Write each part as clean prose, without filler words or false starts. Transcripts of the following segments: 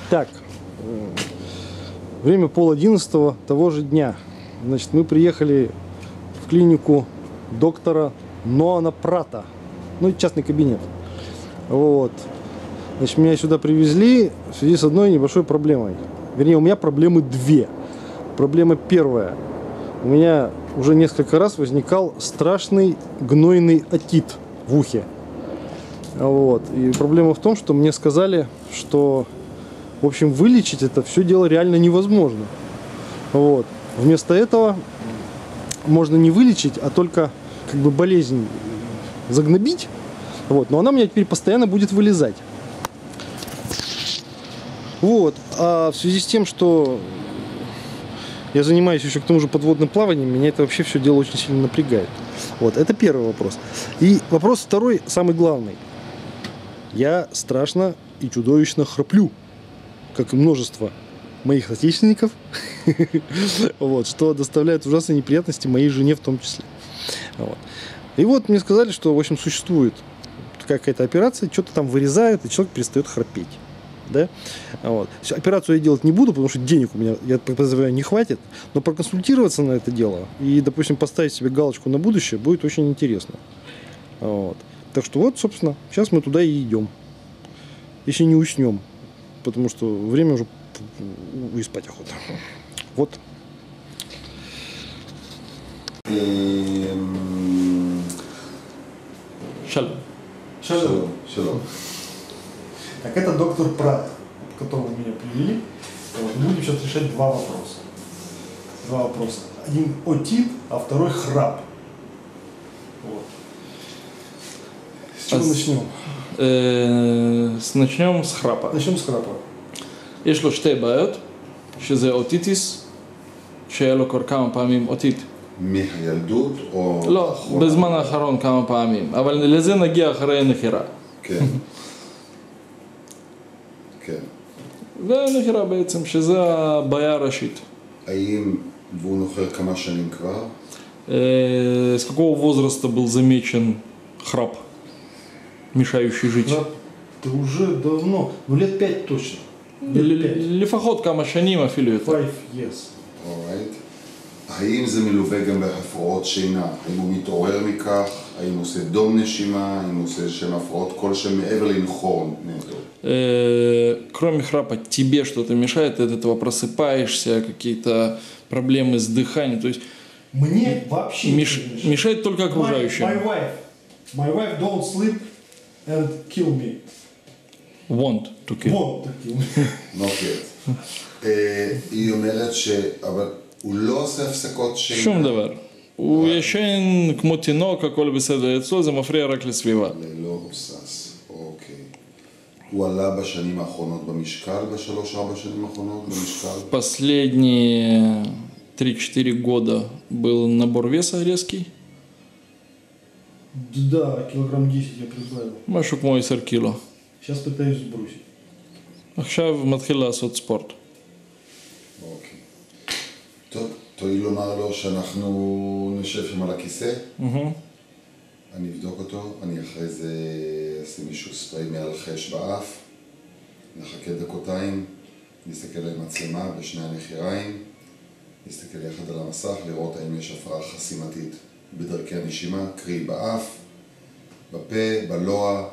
Так, время 10:30 того же дня. Значит, мы приехали в клинику доктора Ноана Прата. Ну, это частный кабинет. Вот. Значит, меня сюда привезли в связи с одной небольшой проблемой. Вернее, у меня проблемы две. Проблема первая. У меня уже несколько раз возникал страшный гнойный отит в ухе. Вот. И проблема в том, что мне сказали, что, в общем, вылечить это все дело реально невозможно. Вот. Вместо этого можно не вылечить, а только как бы болезнь загнобить. Вот. Но она у меня теперь постоянно будет вылезать. Вот. А в связи с тем, что я занимаюсь еще к тому же подводным плаванием, меня это вообще все дело очень сильно напрягает. Вот. Это первый вопрос. И вопрос второй, самый главный. Я страшно и чудовищно храплю, как и множество моих отечественников, вот, что доставляет ужасные неприятности моей жене в том числе. Вот. И вот мне сказали, что, в общем, существует какая-то операция, что-то там вырезают, и человек перестает храпеть. Да? Вот. Операцию я делать не буду, потому что денег у меня, я подозреваю, не хватит, но проконсультироваться на это дело и, допустим, поставить себе галочку на будущее будет очень интересно. Вот. Так что вот, собственно, сейчас мы туда и идем. Если не уснем, потому что время уже и спать охота. Вот. Шалом. Шалом. Шалом. Так, это доктор Прат, которого меня привели. Вот. Мы будем сейчас решать два вопроса. Два вопроса. Один отит, а второй храп. Вот. С чего начнем? начнем с храпа. Начнем с храпа. יש לו שתי בעיות, שזה אוטיטיס, שהיה לו כבר כמה פעמים אוטיט. מהילדות או... לא, בזמן האחרון כמה פעמים, אבל לזה נגיע אחרי הנחירה. כן. כן. והנחירה בעצם, שזה הבעיה הראשית. האם, והוא נוחר כמה שנים כבר? С какого возраста был замечен храп, мешающий жить? Храп, это уже давно, ну лет 5 точно. לפחות כמה שנים אפילו יותר. 5 years. Alright. האם זה מלווה גם בהפרעות שינה? האם הוא מתעורר מכך? האם הוא עושה דום נשימה? האם הוא עושה שם הפרעות כלשהם מעבר לנחור נטו? Кроме храпа, тебе что-то мешает? От этого просыпаешься, какие-то проблемы с дыханием? То есть мне вообще мешает только окружающим. My wife don't sleep and kill me. Want to kill. Want to kill me. אוקיי. היא אומרת אבל הוא לא עושה הפסקות שינה. שום דבר. הוא ישן כמו תינוק, הכל בסדר אצלו, זה מפריע רק לסביבה. ללא הוסס, אוקיי. הוא עלה בשנים האחרונות במשקל, ב3-4 שנים האחרונות במשקל? Последние 3-4 года был набор веса резкий. Да, килограмм 10 я прибавил. משהו כמו 10 קילו. Сейчас пытаюсь сбросить. עכשיו מתחיל לעשות ספורט. אוקיי. טוב, תואיל לומר לו שאנחנו נשב שם על הכיסא. אני אבדוק אותו, אני אחרי זה אשים מישהו ספרי מעל חש באף. נחכה דקותיים, נסתכל על מצלמה בשני הנחיריים. נסתכל יחד על המסך, לראות האם יש הפרעה חסימתית בדרכי הנשימה, קרי באף, בפה, בלוע,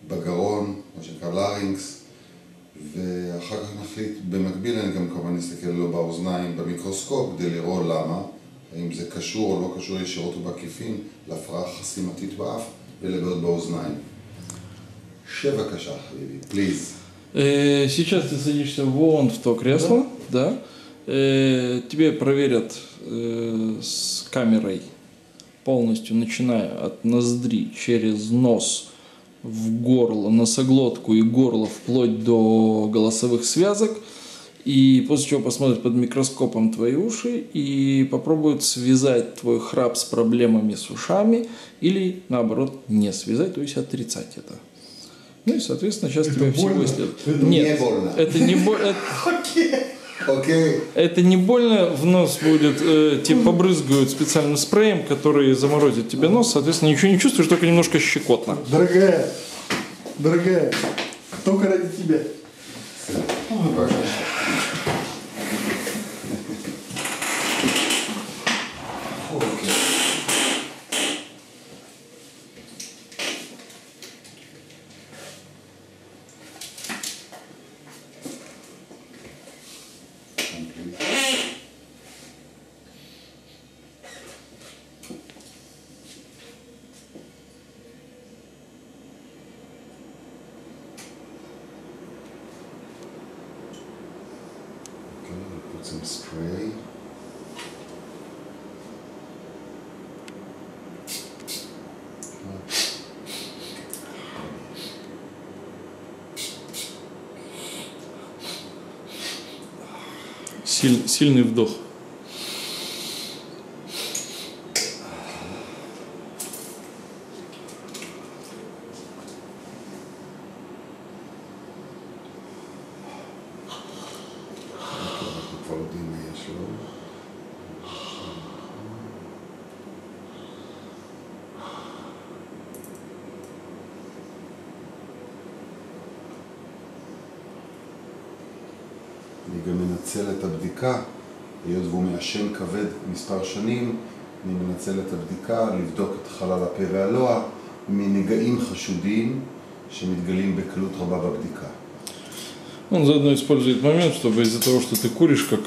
בגרון, מה שנקרא לארינקס, ואחר כך נחליט, במקביל אני גם כמובן נסתכל לו באוזניים במיקרוסקופ כדי לראות למה, האם זה קשור או לא קשור ישירות ובעקיפין להפרעה חסימתית באף ולבעיות באוזניים. שב בבקשה, חביבי, פליז. Сейчас ты садишься вон в то кресло, да? Тебе проверят с камерой полностью, начиная от ноздри, через нос, в горло, носоглотку и горло, вплоть до голосовых связок. И после чего посмотрят под микроскопом твои уши и попробуют связать твой храп с проблемами с ушами или, наоборот, не связать, то есть отрицать это. Ну и, соответственно, сейчас тебя всего исследуют. Нет, не больно. Это не больно. Окей. Это не больно, в нос будет, тебе побрызгают специальным спреем, который заморозит тебе нос, соответственно, ничего не чувствуешь, только немножко щекотно. Дорогая, только ради тебя. Put some spray. Сильный вдох. אנחנו כבר יודעים מה יש לו. אני גם מנצל את הבדיקה, היות והוא מעשן כבד מספר שנים, אני מנצל את הבדיקה לבדוק את חלל הפה והלוע מנגעים חשודים שמתגלים בקלות רבה בבדיקה. Он заодно использует момент, чтобы из-за того, что ты куришь, как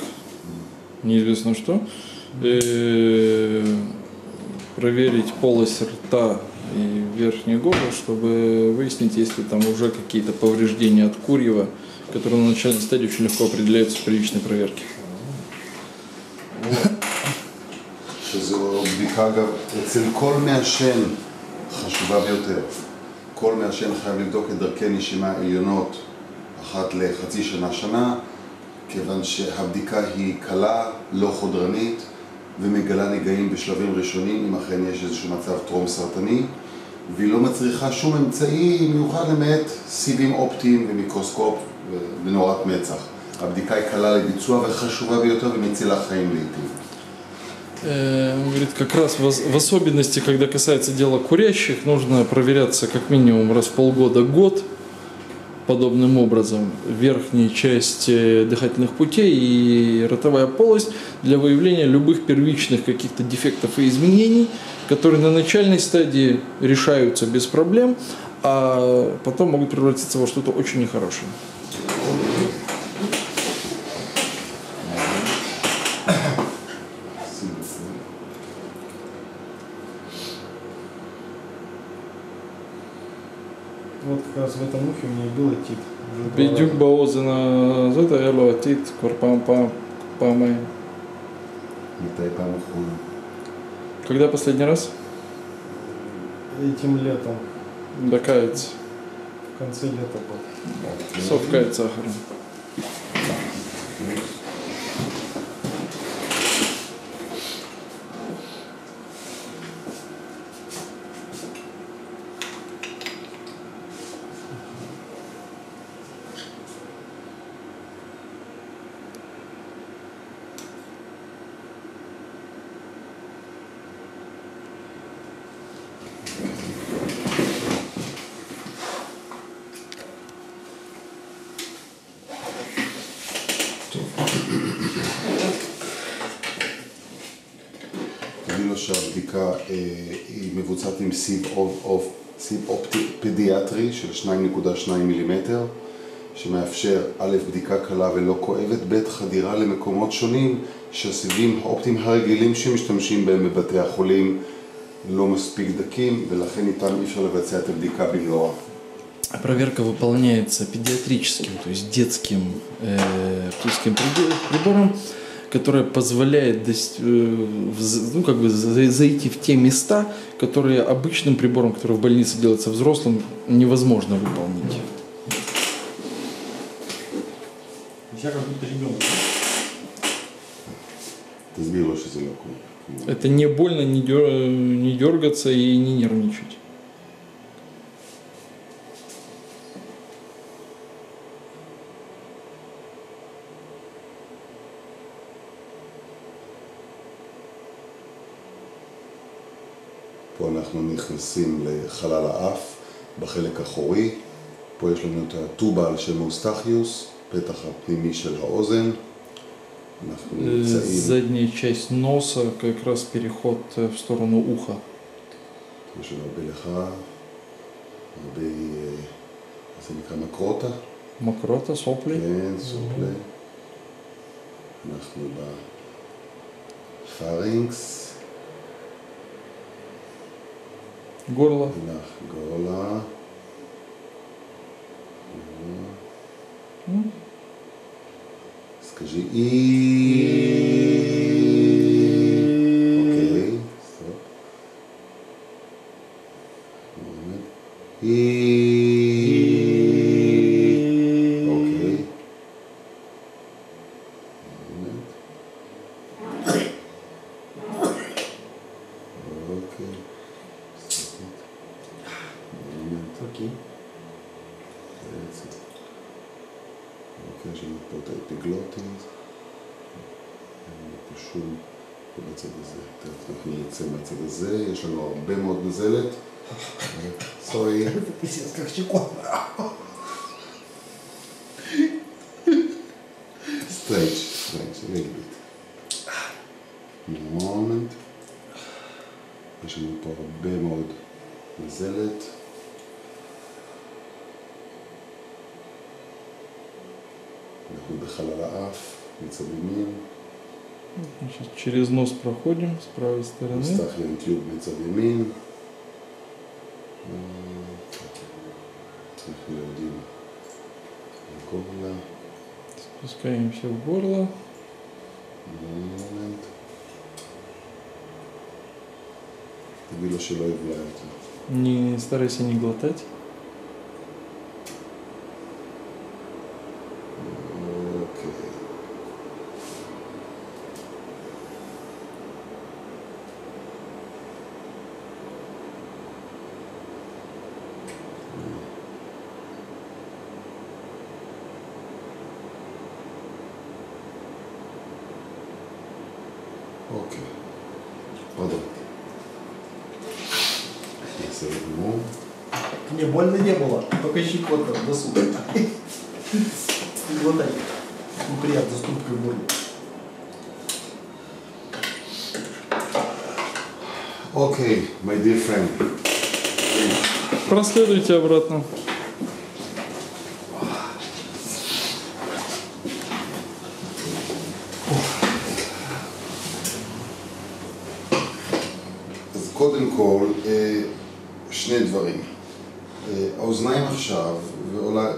неизвестно что, проверить полость рта и верхней губы, чтобы выяснить, есть ли там уже какие-то повреждения от курева, которые на начальной стадии очень легко определяются в первичной проверке. שזו בדיקה אגב, אצל כל מעשן חשובה ביותר. כל מעשן חייב לבדוק את דרכי נשימה העליונות אחת לחצי שנה, כיוון שהבדיקה היא קלה, לא חודרנית, ומגלה נגעים בשלבים ראשונים, אם אכן יש איזשהו מצב טרום סרטני, והיא לא מצריכה שום אמצעי מיוחד למעט סיבים אופטיים ומיקרוסקופ ונורת מצח. הבדיקה היא קלה לביצוע וחשובה ביותר ומצילה חיים לעתים. Он говорит, как раз в особенности, когда касается дела курящих, нужно проверяться как минимум раз в полгода-год подобным образом верхняя часть дыхательных путей и ротовая полость для выявления любых первичных каких-то дефектов и изменений, которые на начальной стадии решаются без проблем, а потом могут превратиться во что-то очень нехорошее. Вот как раз в этом ухе у меня был отит. בדיוק באוזן הזאת היה לו עתיד כבר פעמיים. מתי פעם אחרונה? Когда последний раз? Этим летом, До каяться. в конце лета был. Сов каяц сахаром. תגיד לו שהבדיקה היא מבוצעת עם סיב אופטי פדיאטרי של 2.2 מילימטר, שמאפשר א', בדיקה קלה ולא כואבת, ב', חדירה למקומות שונים שהסיבים האופטיים הרגילים שמשתמשים בהם בבתי החולים לא מספיק דקים, ולכן איתם אי אפשר לבצע את הבדיקה במלואה. Проверка выполняется педиатрическим, то есть детским оптическим прибором, которое позволяет зайти в те места, которые обычным прибором, который в больнице делается взрослым, невозможно выполнить. Я как будто ребенок. תסביר לו שזה לא קורה. Это не больно, не дергаться и не нервничать. פה אנחנו נכנסים לחלל האף, בחלק האחורי. פה יש לנו את הטובה על שם אוסטחיוס, הפתח הפנימי של האוזן. אנחנו נמצאים... Задняя часть носа, как раз переход в сторону уха. יש לנו הרבה לך, הרבה, זה נקרא מקרוטה. Мокрота, сопли. כן, סופלה. אנחנו בפרינקס. Горло. לך גורלה. скажи и. אוקיי, סטופ. и. אוקיי. אוקיי. Окей. אוקיי, יש לנו פה את האפיגלוטיס. פשוט בצד הזה. אנחנו נצא מהצד הזה, יש לנו הרבה מאוד נזלת. סורי. Это пиздец, как чекон. סטרייץ', רגלית. מומנט. יש לנו פה הרבה מאוד נזלת. אנחנו בחלל האף, מצד ימין. Значит, через нос проходим с правой стороны. נפתח ינטיוב מצד ימין. אנחנו יורדים לגורלה. Спускаемся в горло. מומנט. תגיד לו שלא יבלע יותר. Не старайся не глотать. אוקיי. אוקיי. עוד עוד. בסדר גמור. Мне больно не было, только щекотно, досуг. Не глотай. Неприятно с трубкой в горле. אוקיי, my dear friend. Проследуйте обратно. אז קודם כל, שני דברים. האוזניים עכשיו,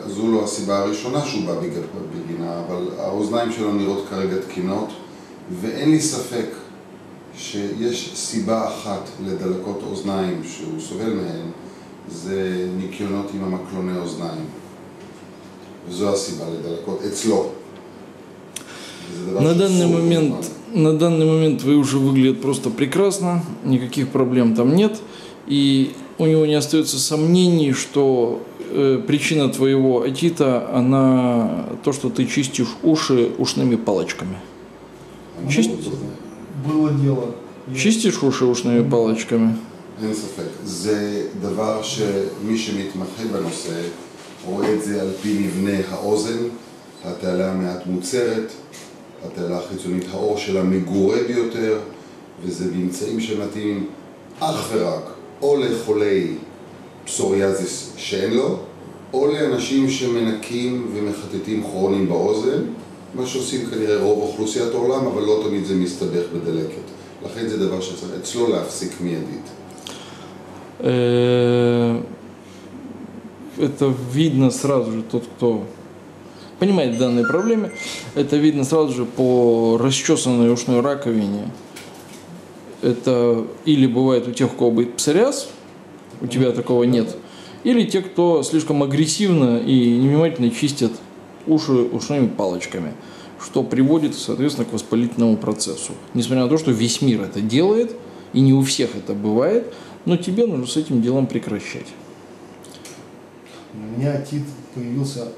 זו לא הסיבה הראשונה שהוא בא בגינה, אבל האוזניים שלו נראות כרגע תקינות, ואין לי ספק שיש סיבה אחת לדלקות אוזניים שהוא סובל מהן, זה ניקיונות עם המקלוני אוזניים. וזו הסיבה לדלקות אצלו. На данный момент вы уже выглядит просто прекрасно, никаких проблем там нет, и у него не остается сомнений, что причина твоего отита, она то, что ты чистишь уши ушными палочками. Было дело. Чистишь уши ушными палочками? אין ספק. זה דבר שמי שמתמחה בנושא רואה את זה על פי מבנה האוזן, התעלה מעט מוצרת, התעלה החיצונית, האור שלה מגורה ביותר, וזה באמצעים שמתאימים אך ורק או לחולי פסוריאזיס שאין לו, או לאנשים שמנקים ומחטטים כרוניים באוזן, מה שעושים כנראה רוב אוכלוסיית העולם, אבל לא תמיד זה מסתבך בדלקת. לכן זה דבר שצריך אצלו להפסיק מיידית. Это видно сразу же, тот, кто понимает в данной проблеме, это видно сразу же по расчесанной ушной раковине. Это или бывает у тех, у кого будет псориаз, у тебя такого нет, или те, кто слишком агрессивно и невнимательно чистят уши ушными палочками, что приводит, соответственно, к воспалительному процессу. Несмотря на то, что весь мир это делает, и не у всех это бывает, но тебе нужно с этим делом прекращать. У меня отит появился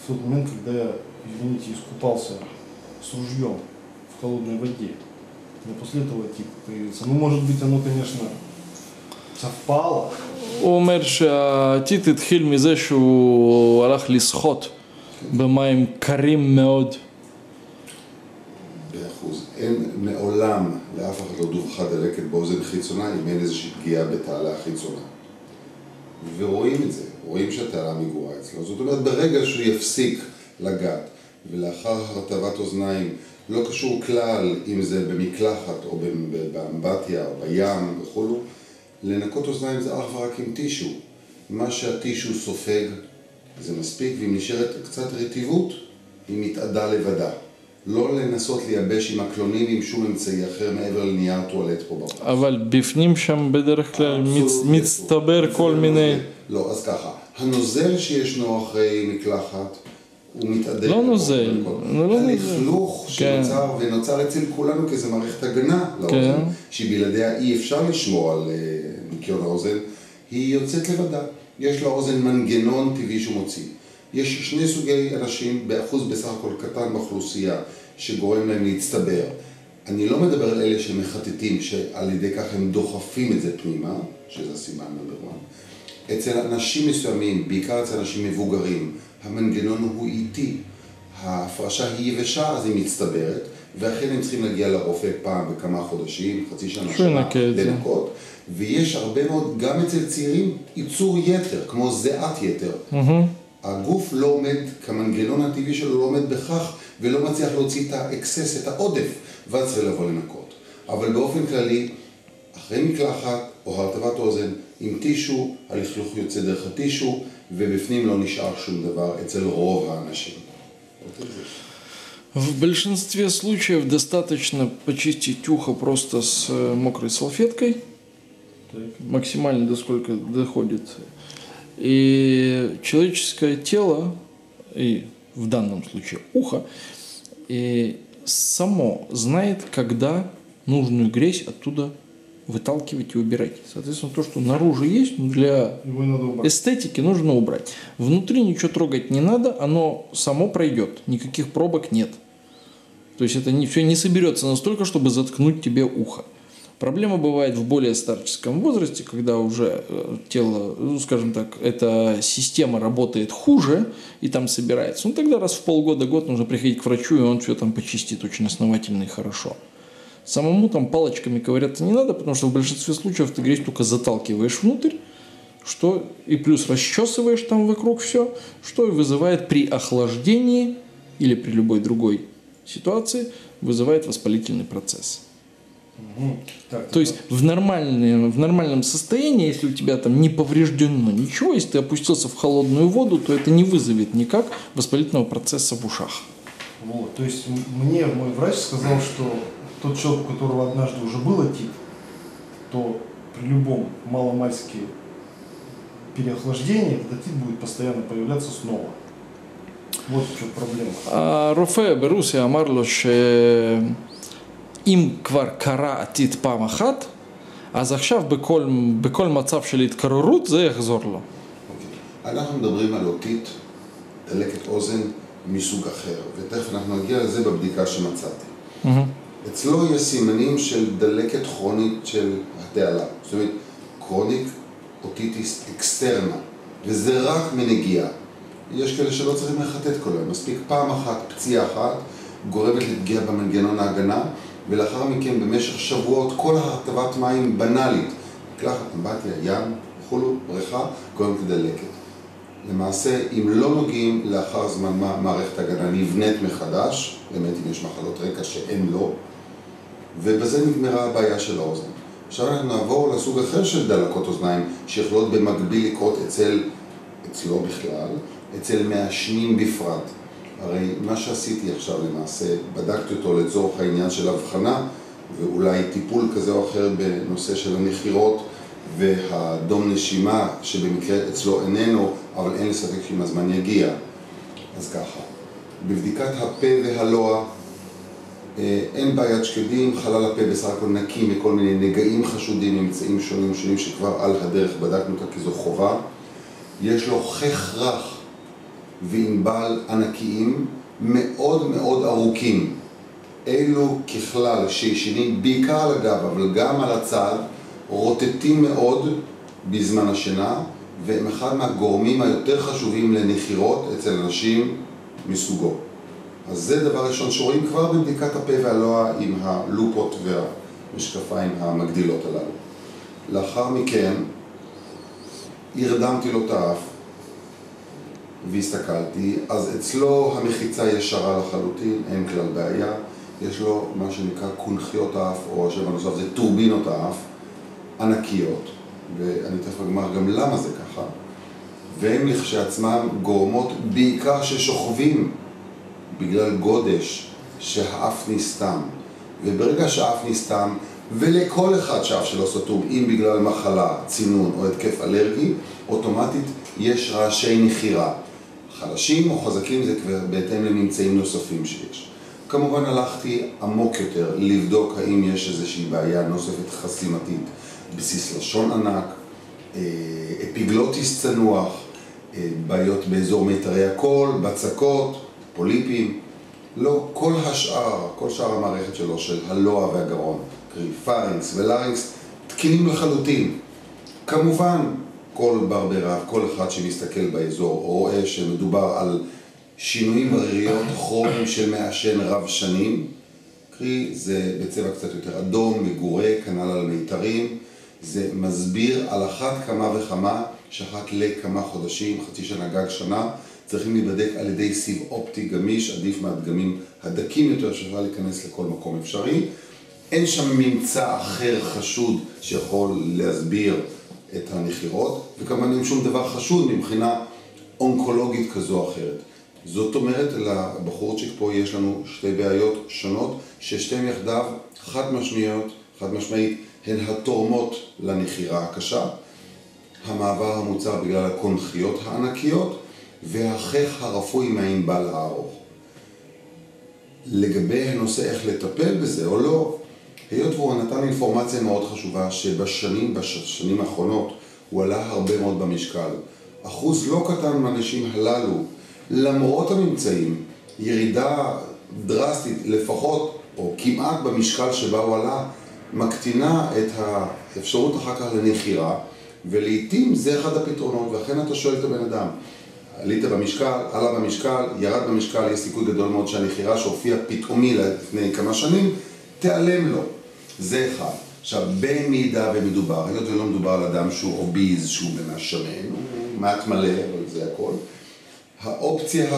в тот момент, когда я, извините, искупался с ружьем в холодной воде. Но после этого отит появился. Ну, может быть, оно, конечно, совпало. הוא אומר שהטיט התחיל מזה שהוא הלך לשחות במים קרים מאוד. באחוז. אין מעולם לאף אחד לא דווחה דלקת באוזן חיצונה אם אין איזושהי פגיעה בתעלה חיצונה. ורואים את זה, רואים שהתעלה מגורה אצלו. זאת אומרת, ברגע שהוא יפסיק לגעת, ולאחר הרטבת אוזניים, לא קשור כלל אם זה במקלחת או באמבטיה או בים וכולו, לנקות אוזניים זה אך ורק עם טישו. מה שהטישו סופג זה מספיק, ואם נשארת קצת רטיבות, היא מתאדה לבדה. לא לנסות לייבש עם הקלונים עם שום אמצעי אחר מעבר לנייר טואלט פה בחוץ. אבל בפנים שם בדרך כלל מצטבר כל מיני... לא, אז ככה, הנוזל שישנו אחרי מקלחת, הוא מתאדה. לא נוזל. הלכלוך שנוצר, ונוצר אצל כולנו כאיזה מערכת הגנה לאוזן, שבלעדיה אי אפשר לשמור על ניקיון האוזן, היא יוצאת לבדה. יש לאוזן מנגנון טבעי שהוא מוציא. יש שני סוגי אנשים באחוז בסך הכל קטן באוכלוסייה שגורם להם להצטבר. אני לא מדבר על אלה שמחטטים, שעל ידי כך הם דוחפים את זה פנימה, שזה הסימן נאמר 1. אצל אנשים מסוימים, בעיקר אצל אנשים מבוגרים, המנגנון הוא איטי. ההפרשה היא יבשה, אז היא מצטברת, ואכן הם צריכים להגיע לרופא פעם בכמה חודשים, חצי שנה לנקות. ויש הרבה מאוד, גם אצל צעירים, ייצור יתר, כמו זיעת יתר. הגוף לא עומד, כמנגנון הטבעי שלו לא עומד בכך, ולא מצליח להוציא את האקסס, את העודף, ואז צריך לבוא לנקות. אבל באופן כללי, אחרי מקלחת או הרטבת אוזן, עם טישו, הלכלוך יוצא דרך הטישו, ובפנים לא נשאר שום דבר אצל ров האנשים. В большинстве случаев достаточно почистить ухо просто с мокрой салфеткой, максимально до сколько доходит. И человеческое тело, и в данном случае ухо, и само знает, когда нужную грязь оттуда выталкивать и убирать. Соответственно, то, что наружу есть, для эстетики нужно убрать. Внутри ничего трогать не надо, оно само пройдет, никаких пробок нет. То есть это все не соберется настолько, чтобы заткнуть тебе ухо. Проблема бывает в более старческом возрасте, когда уже тело, ну, скажем так, эта система работает хуже, и там собирается. Ну, тогда раз в полгода-год нужно приходить к врачу, и он все там почистит очень основательно и хорошо. Самому там палочками ковыряться не надо, потому что в большинстве случаев ты грязь только заталкиваешь внутрь, что и плюс расчесываешь там вокруг все, что и вызывает при охлаждении или при любой другой ситуации, вызывает воспалительный процесс. То есть в нормальном состоянии, если у тебя там не повреждено ничего, если ты опустился в холодную воду, то это не вызовет никак воспалительного процесса в ушах. Вот, то есть мне мой врач сказал, что тот человек, у которого однажды уже был отит, то при любом маломальски переохлаждении этот отит будет постоянно появляться снова. Вот в чем проблема. הרופא ברוסיה אמר לו שאם כבר קרה עתיד פעם אחת, אז עכשיו בכל מצב של התקררות זה יחזור לו. אנחנו מדברים על אוטית, דלקת אוזן מסוג אחר, ותכף אנחנו נגיע לזה בבדיקה שמצאתי. אצלו יש סימנים של דלקת כרונית של התעלה, זאת אומרת, כרוניק אוטיטיס אקסטרנה, וזה רק מנגיעה. יש כאלה שלא צריכים לחטט כל היום, מספיק פעם אחת, פציעה אחת, גורמת לפגיעה במנגנון ההגנה, ולאחר מכן במשך שבועות כל הרטבת מים בנאלית, מקלחת, אמבטיה, ים, וכולו, בריכה, גורמת לדלקת. למעשה, אם לא נוגעים לאחר זמן מה מערכת ההגנה נבנית מחדש, באמת אם יש מחלות רקע שאין לו, ובזה נגמרה הבעיה של האוזן. עכשיו אנחנו נעבור לסוג אחר של דלקות אוזניים, שיכולות במקביל לקרות אצלו בכלל, אצל מעשנים בפרט. הרי מה שעשיתי עכשיו למעשה, בדקתי אותו לצורך העניין של הבחנה, ואולי טיפול כזה או אחר בנושא של הנחירות והדום נשימה, שבמקרה אצלו איננו, אבל אין לספק שאם הזמן יגיע. אז ככה, בבדיקת הפה והלוע, אין בעיית שקדים, חלל הפה בסך הכל נקי מכל מיני נגעים חשודים, אמצעים שונים שכבר על הדרך בדקנו אותה כי זו חובה. יש לו חך רך וענבל ענקיים מאוד מאוד ארוכים. אלו ככלל שישנים בעיקר על הגב, אבל גם על הצד, רוטטים מאוד בזמן השינה, והם אחד מהגורמים היותר חשובים לנחירות אצל אנשים מסוגו. אז זה דבר ראשון שרואים כבר בבדיקת הפה והלוע עם הלופות והמשקפיים המגדילות הללו. לאחר מכן הרדמתי לו את האף והסתכלתי, אז אצלו המחיצה ישרה לחלוטין, אין כלל בעיה. יש לו מה שנקרא קונכיות האף, או השם הנוסף זה טורבינות האף, ענקיות, ואני תכף אגמר גם למה זה ככה, והם לכשעצמם גורמות בעיקר ששוכבים בגלל גודש שהאף נסתם, וברגע שהאף נסתם, ולכל אחד שהאף שלו סתום, אם בגלל מחלה, צינון או התקף אלרגי, אוטומטית יש רעשי נחירה. חלשים או חזקים זה כבר בהתאם לממצאים נוספים שיש. כמובן הלכתי עמוק יותר לבדוק האם יש איזושהי בעיה נוספת חסימתית, בסיס לשון ענק, אפיגלוטיס צנוח, בעיות באזור מיתרי הקול, בצקות, פוליפים, לא, כל שאר המערכת שלו של הלוע והגרון, קרי פרינקס ולרינקס, תקינים לחלוטין. כמובן, כל בר ברב, כל אחד שמסתכל באזור רואה שמדובר על שינויים בריריות כרוניים של מעשן רב שנים, קרי זה בצבע קצת יותר אדום, מגורה, כנ"ל על מיתרים, זה מסביר על אחת כמה וכמה שאחת לכמה חודשים, חצי שנה גג שנה, צריכים להיבדק על ידי סיב אופטי גמיש, עדיף מהדגמים הדקים יותר שאפשר להיכנס לכל מקום אפשרי. אין שם ממצא אחר חשוד שיכול להסביר את הנחירות, וכמובן אין שום דבר חשוד מבחינה אונקולוגית כזו או אחרת. זאת אומרת, לבחורצ'יק פה יש לנו שתי בעיות שונות, ששתיהן יחדיו חד משמעית, הן התורמות לנחירה הקשה, המעבר המוצע בגלל הקונכיות הענקיות, והחך הרפוי מהענבל הארוך. לגבי הנושא איך לטפל בזה או לא, היות והוא נתן אינפורמציה מאוד חשובה שבשנים האחרונות הוא עלה הרבה מאוד במשקל. אחוז לא קטן מהאנשים הללו, למרות הממצאים, ירידה דרסטית לפחות או כמעט במשקל שבה הוא עלה, מקטינה את האפשרות אחר כך לנחירה, ולעיתים זה אחד הפתרונות, ואכן אתה שואל את הבן אדם, עלית במשקל, עלה במשקל, ירד במשקל, יש סיכוי גדול מאוד שהנחירה שהופיע פתאומי לפני כמה שנים, תיעלם לו. זה אחד. עכשיו, במידה ומדובר, היות ולא מדובר על אדם שהוא אוביז, שהוא ממש שמן, הוא מעט מלא, אבל זה הכל. האופציה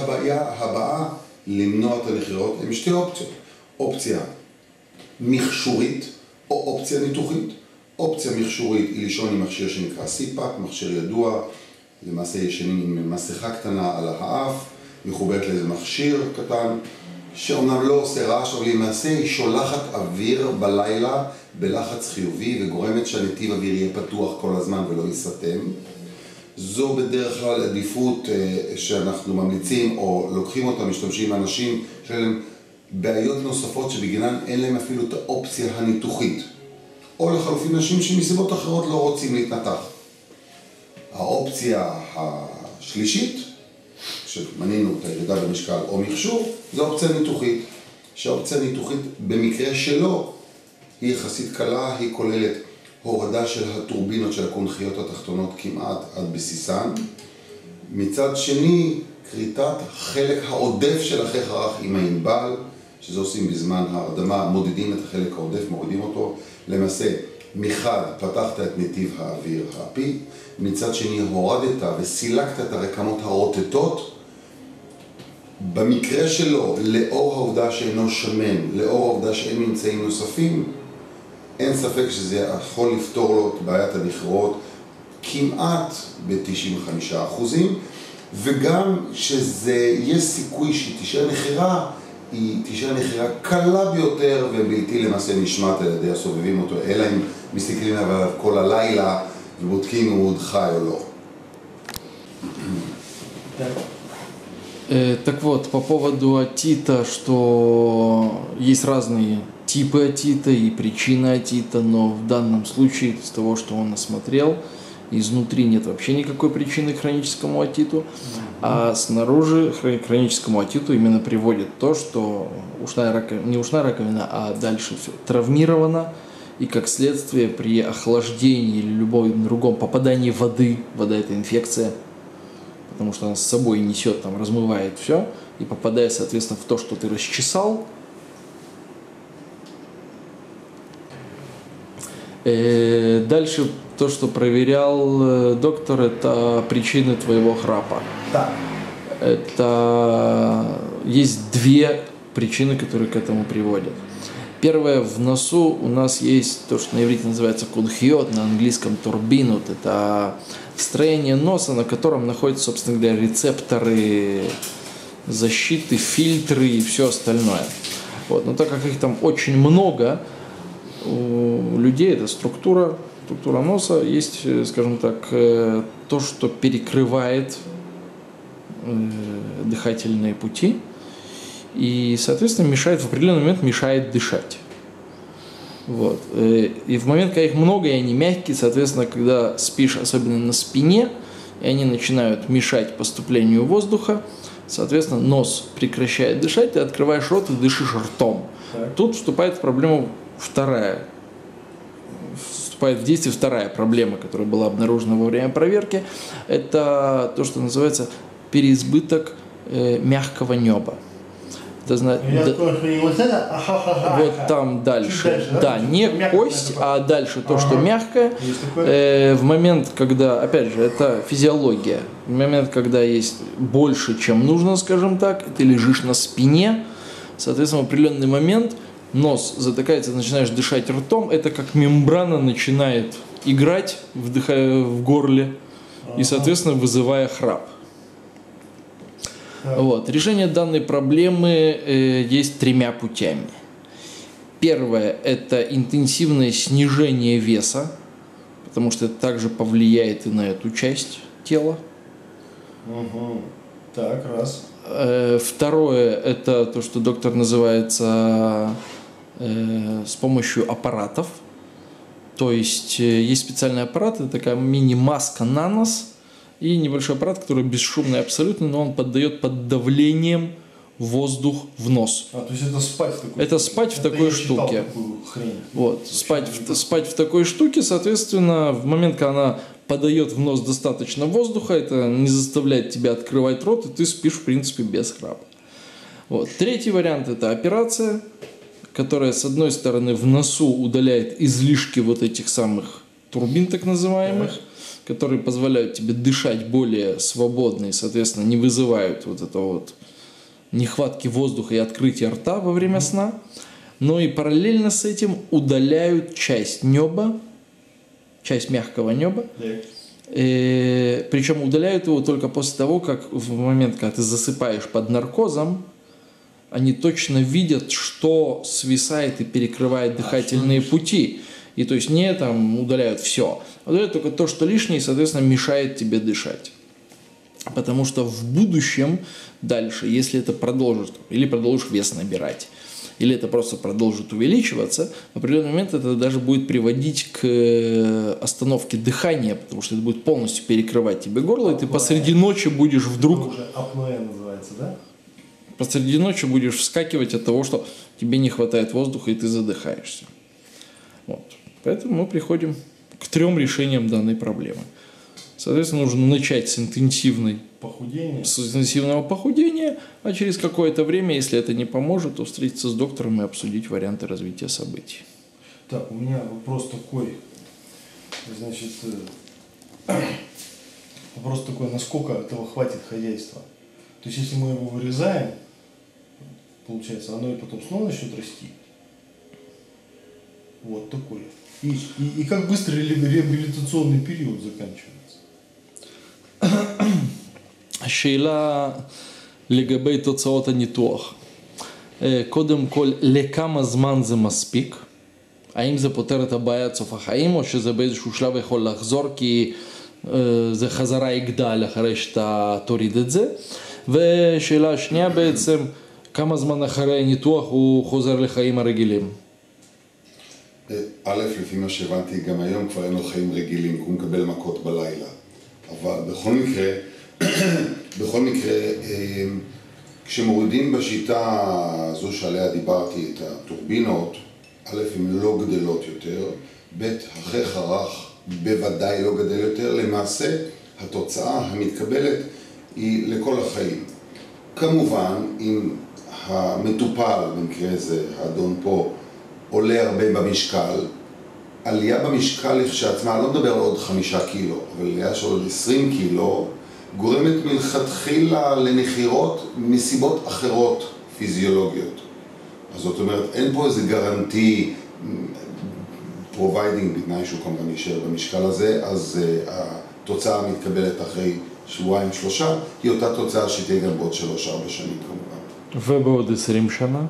הבאה למנוע את הנחירות, הן שתי אופציות. אופציה מכשורית או אופציה ניתוחית. אופציה מכשורית היא לישון עם מכשיר שנקרא סיפאפ, מכשיר ידוע, למעשה ישנים עם מסכה קטנה על האף, מחוברת לאיזה מכשיר קטן, שאומנם לא עושה רעש, אבל למעשה היא שולחת אוויר בלילה בלחץ חיובי וגורמת שהנתיב אוויר יהיה פתוח כל הזמן ולא ייסתם. זו בדרך כלל עדיפות שאנחנו ממליצים או לוקחים אותה, משתמשים אנשים שלהם בעיות נוספות שבגינן אין להם אפילו את האופציה הניתוחית. או לחלופין נשים שמסיבות אחרות לא רוצים להתנתח. האופציה השלישית, שמנינו את הירידה במשקל או מכשור, זו אופציה ניתוחית. שהאופציה ניתוחית במקרה שלו היא יחסית קלה, היא כוללת הורדה של הטורבינות של הקונכיות התחתונות כמעט עד בסיסן. מצד שני, כריתת חלק העודף של החך הרך עם הענבל, שזה עושים בזמן ההרדמה, מודדים את החלק העודף, מורידים אותו. למעשה, מחד פתחת את נתיב האוויר האפי, מצד שני הורדת וסילקת את הרקמות הרוטטות. במקרה שלו, לאור העובדה שאינו שמן, לאור העובדה שאין ממצאים נוספים, אין ספק שזה יכול לפתור לו את בעיית הנחירות כמעט ב-95%, וגם שזה יש סיכוי שהיא תישאר נחירה, היא תישאר נחירה קלה ביותר ובלתי למעשה נשמעת על ידי הסובבים אותו, אלא אם מסתכלים עליו כל הלילה ובודקים אם הוא עוד חי או לא. Так вот, по поводу отита, что есть разные типы отита и причины отита, но в данном случае, из того, что он осмотрел, изнутри нет вообще никакой причины к хроническому отиту, а снаружи к хроническому отиту именно приводит то, что не ушная раковина, а дальше все травмировано, и как следствие при охлаждении или любом другом попадании воды, вода это инфекция, потому что она с собой несет, там, размывает все, и попадая, соответственно, в то, что ты расчесал. Дальше то, что проверял доктор, это причины твоего храпа. Так. Это есть две причины, которые к этому приводят. Первое, в носу у нас есть то, что на иврите называется кунхиот, на английском турбинут. Это строение носа, на котором находятся, собственно говоря, рецепторы защиты, фильтры и все остальное. Вот. Но так как их там очень много, у людей это структура носа, есть, скажем так, то, что перекрывает дыхательные пути и, соответственно, мешает, в определенный момент мешает дышать. Вот. И в момент, когда их много, и они мягкие, соответственно, когда спишь, особенно на спине, и они начинают мешать поступлению воздуха, соответственно, нос прекращает дышать, ты открываешь рот и дышишь ртом. Так. Тут вступает в проблему вторая проблема, которая была обнаружена во время проверки. Это то, что называется переизбыток мягкого неба. Вот там дальше. Да, не кость, а дальше то, что мягкое. В момент, когда, опять же, это физиология. В момент, когда есть больше, чем нужно, скажем так, ты лежишь на спине, соответственно, в определенный момент нос затыкается, начинаешь дышать ртом, это как мембрана начинает играть в горле и, соответственно, вызывая храп. Вот. Решение данной проблемы есть тремя путями. Первое – это интенсивное снижение веса, потому что это также повлияет и на эту часть тела. Угу. Так, раз. Второе – это то, что доктор называется с помощью аппаратов. То есть есть специальный аппарат, это такая мини-маска на нос, и небольшой аппарат, который бесшумный абсолютно, но он поддает под давлением воздух в нос. То есть это спать в такой Это спать в такой штуке. Вот, спать в такой штуке, соответственно, в момент, когда она подает в нос достаточно воздуха, это не заставляет тебя открывать рот, и ты спишь, в принципе, без храпа. Вот. Третий вариант – это операция, которая, с одной стороны, в носу удаляет излишки вот этих самых турбин, так называемых, которые позволяют тебе дышать более свободно и, соответственно, не вызывают вот этого вот нехватки воздуха и открытия рта во время сна. Но и параллельно с этим удаляют часть неба, часть мягкого неба. Причем удаляют его только после того, как в момент, когда ты засыпаешь под наркозом, они точно видят, что свисает и перекрывает дыхательные пути. И то есть не там удаляют все, а удаляют только то, что лишнее, и, соответственно, мешает тебе дышать. Потому что в будущем дальше, если это продолжит, или продолжишь вес набирать, или это просто продолжит увеличиваться, в определенный момент это даже будет приводить к остановке дыхания, потому что это будет полностью перекрывать тебе горло, и ты посреди ночи будешь вдруг... Это уже апноэ называется, да? Посреди ночи будешь вскакивать от того, что тебе не хватает воздуха, и ты задыхаешься. Вот. Поэтому мы приходим к 3 решениям данной проблемы. Соответственно, нужно начать с интенсивного похудения, а через какое-то время, если это не поможет, то встретиться с доктором и обсудить варианты развития событий. Так, у меня вопрос такой. Значит, вопрос такой, насколько этого хватит хозяйства? То есть, если мы его вырезаем, получается, оно и потом снова начнет расти. Вот такой. И как быстро реабилитационный период заканчивается? השאלה לגבי תוצאות הניתוח. קודם כל, לכמה זמן זה מספיק? האם זה פותר את הבעיה עד סוף החיים, או שזה באיזשהו שלב יכול לחזור, כי זה חזרה יגדל אחרי שאתה תוריד את זה? ושאלה שנייה בעצם, כמה זמן אחרי הניתוח הוא חוזר לחיים הרגילים? א', לפי מה שהבנתי, גם היום כבר אין לו חיים רגילים, כי הוא מקבל מכות בלילה. אבל בכל מקרה, כשמורידים בשיטה הזו שעליה דיברתי, את הטורבינות, א', הן לא גדלות יותר, ב', החך הרך בוודאי לא גדל יותר, למעשה התוצאה המתקבלת היא לכל החיים. כמובן, אם המטופל, במקרה זה, האדון פה, עולה הרבה במשקל, עלייה במשקל לכשעצמה, אני לא מדבר על עוד 5 קילו, אבל עלייה של עוד 20 קילו, גורמת מלכתחילה לנחירות מסיבות אחרות פיזיולוגיות. אז זאת אומרת, אין פה איזה גרנטי providing, בתנאי שהוא כמובן יישאר במשקל הזה, אז התוצאה מתקבלת אחרי 2-3 שבועות, היא אותה תוצאה שתהיה גם בעוד 3-4 שנים כמובן. ובעוד 20 שנה?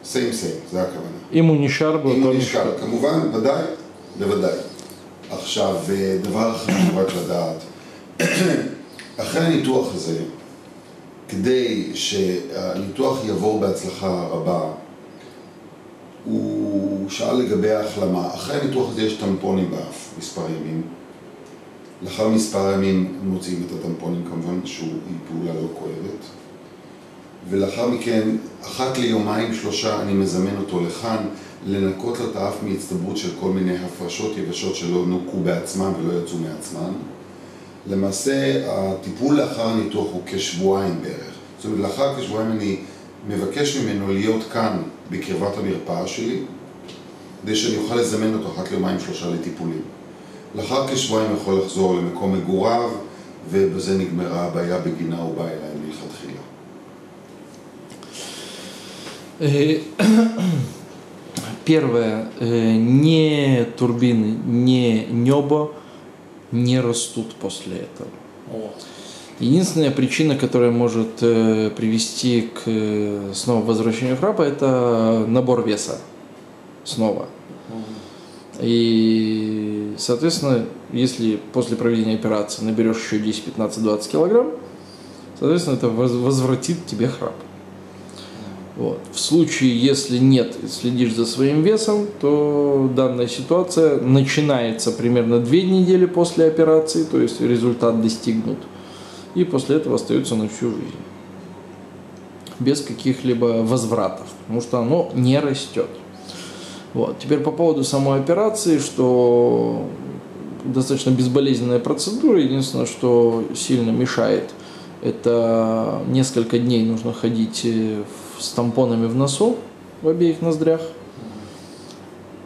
סיים, זה הכוונה. אם הוא נשאר באותו משקל. אם הוא נשאר, כמובן, ודאי, בוודאי. עכשיו, דבר חשוב רק לדעת, אחרי הניתוח הזה, כדי שהניתוח יעבור בהצלחה רבה, הוא שאל לגבי ההחלמה. אחרי הניתוח הזה יש טמפונים באף, מספר ימים. לאחר מספר ימים מוציאים את הטמפונים כמובן, שהיא פעולה לא כואבת. ולאחר מכן, 1 ליומיים-3 אני מזמן אותו לכאן, לנקות לו את האף מהצטברות של כל מיני הפרשות יבשות שלא נוקו בעצמם ולא יצאו מעצמם. למעשה, הטיפול לאחר הניתוח הוא כשבועיים בערך. זאת אומרת, לאחר כשבועיים אני מבקש ממנו להיות כאן בקרבת המרפאה שלי, כדי שאני אוכל לזמן אותו 1 ליומיים-3 לטיפולים. לאחר כשבועיים יכול לחזור למקום מגוריו, ובזה נגמרה הבעיה בגינה הוא בא אליי מלכתחילה. Первое, ни турбины, ни небо не растут после этого. Единственная причина, которая может привести к снова возвращению храпа, это набор веса снова. И, соответственно, если после проведения операции наберешь еще 10, 15, 20 килограмм, соответственно, это возвратит тебе храп. Вот. В случае, если нет, следишь за своим весом, то данная ситуация начинается примерно 2 недели после операции, то есть результат достигнут, и после этого остается на всю жизнь. Без каких-либо возвратов, потому что оно не растет. Вот. Теперь по поводу самой операции, что достаточно безболезненная процедура, единственное, что сильно мешает, это несколько дней нужно ходить с тампонами в носу, в обеих ноздрях.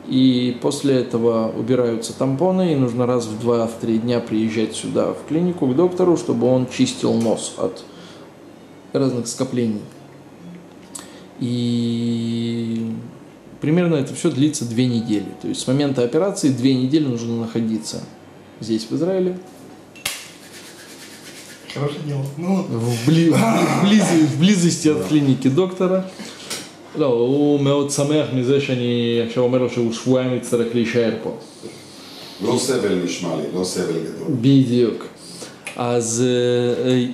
И после этого убираются тампоны, и нужно раз в 2-3 дня приезжать сюда, в клинику, к доктору, чтобы он чистил нос от разных скоплений. И примерно это все длится 2 недели. То есть с момента операции 2 недели нужно находиться здесь, в Израиле. Хорошее дело. Ну, в близости от клינики דוקטора. לא, הוא מאוד שמח מזה שאני עכשיו אומר לו שהוא שבועיים יצטרך להישאר פה. לא סבל נשמע לי, לא סבל גדול. בדיוק. אז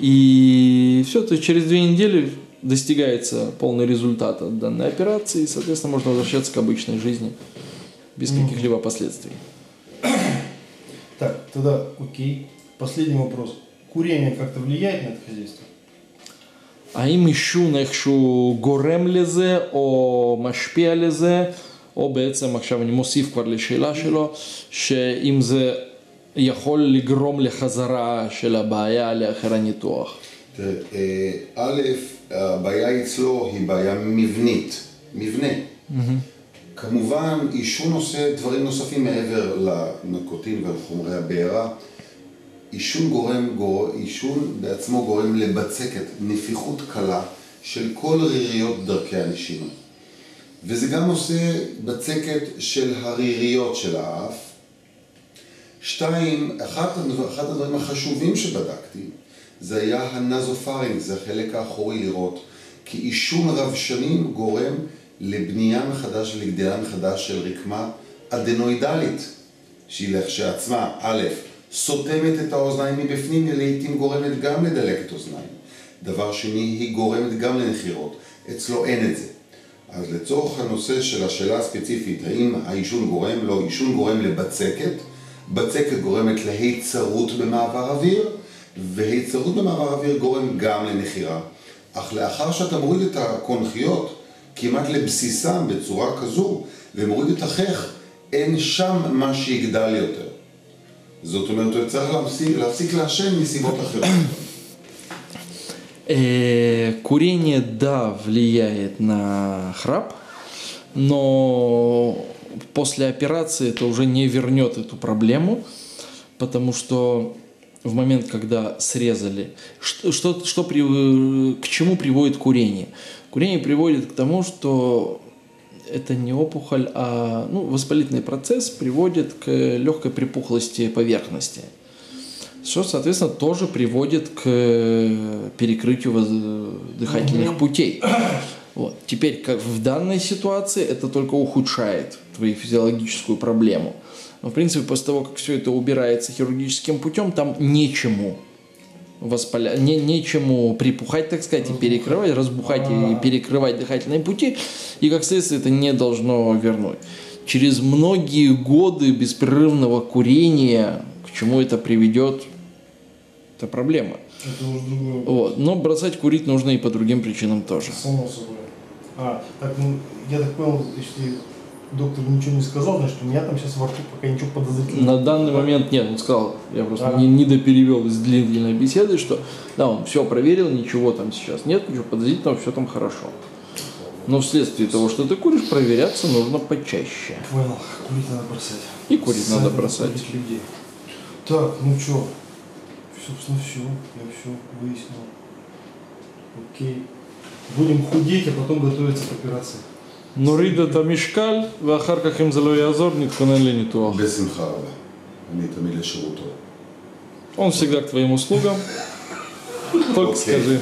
и все, то есть через 2 недели достигается полный результат от данной операции, и, соответственно, можно возвращаться к обычной жизни без каких-либо последствий. Так, тогда окей. Последний вопрос. Курение как-то влияет на это хозяйство? האם עישון איכשהו גורם לזה, או משפיע לזה, או בעצם עכשיו אני מוסיף כבר לשאלה שלו, שאם זה יכול לגרום לחזרה של הבעיה לאחר הניתוח. א', הבעיה אצלו היא בעיה מבנית, מבנה. כמובן, עישון עושה דברים נוספים מעבר לניקוטין ולחומרי הבעירה. עישון בעצמו גורם לבצקת, נפיחות קלה של כל ריריות דרכי הנשימה. וזה גם עושה בצקת של הריריות של האף. 2, אחד הדברים החשובים שבדקתי, זה היה הנזופרינג, זה החלק האחורי לראות, כי עישון רב שנים גורם לבנייה מחדש ולגדילה מחדש של רקמה אדנואידלית, שהיא לכשעצמה, א', סותמת את האוזניים מבפנים, ולעיתים גורמת גם לדלקת אוזניים. דבר שני, היא גורמת גם לנחירות. אצלו אין את זה. אז לצורך הנושא של השאלה הספציפית, האם העישון גורם? לא, עישון גורם לבצקת. בצקת גורמת להיצרות במעבר אוויר, והיצרות במעבר אוויר גורם גם לנחירה. אך לאחר שאתה מוריד את הקונכיות, כמעט לבסיסם בצורה כזו, ומוריד את החך, אין שם מה שיגדל יותר. זאת אומרת, הוא צריך להפסיק לעשן מסיבות אחרות. Курение, да, влияет на храп, но после операции это уже не вернет эту проблему, потому что в момент, когда срезали, к чему приводит курение? Курение приводит к тому, что это не опухоль, а воспалительный процесс приводит к легкой припухлости поверхности, что, соответственно, тоже приводит к перекрытию дыхательных путей. Вот. Теперь, как в данной ситуации, это только ухудшает твою физиологическую проблему. Но, в принципе, после того, как все это убирается хирургическим путем, там нечему нечему припухать, так сказать, и перекрывать, разбухать и перекрывать дыхательные пути, и, как следствие, это не должно вернуть. Через многие годы беспрерывного курения, к чему это приведет, это проблема. Это уже другое. Вот. Но бросать курить нужно и по другим причинам тоже. Само собой. Я так понял, если доктор ничего не сказал, значит, у меня там сейчас во рту пока ничего подозрительного. На данный момент нет, он сказал, я просто не доперевел из длинной беседы, что да, он все проверил, ничего там сейчас нет, ничего подозрительного, все там хорошо. Но вследствие того, что ты куришь, проверяться нужно почаще. Понял, курить надо бросать. И курить надо бросать. Людей. Так, ну что, собственно, все, я все выяснил. Окей. Будем худеть, а потом готовиться к операции. נוריד את המשקל, ואחר כך אם זה לא יעזור, נתכונן לניתוח. בשמחה רבה. אני תמיד לשירותו. Он всегда к твоим услугам. Только скажи.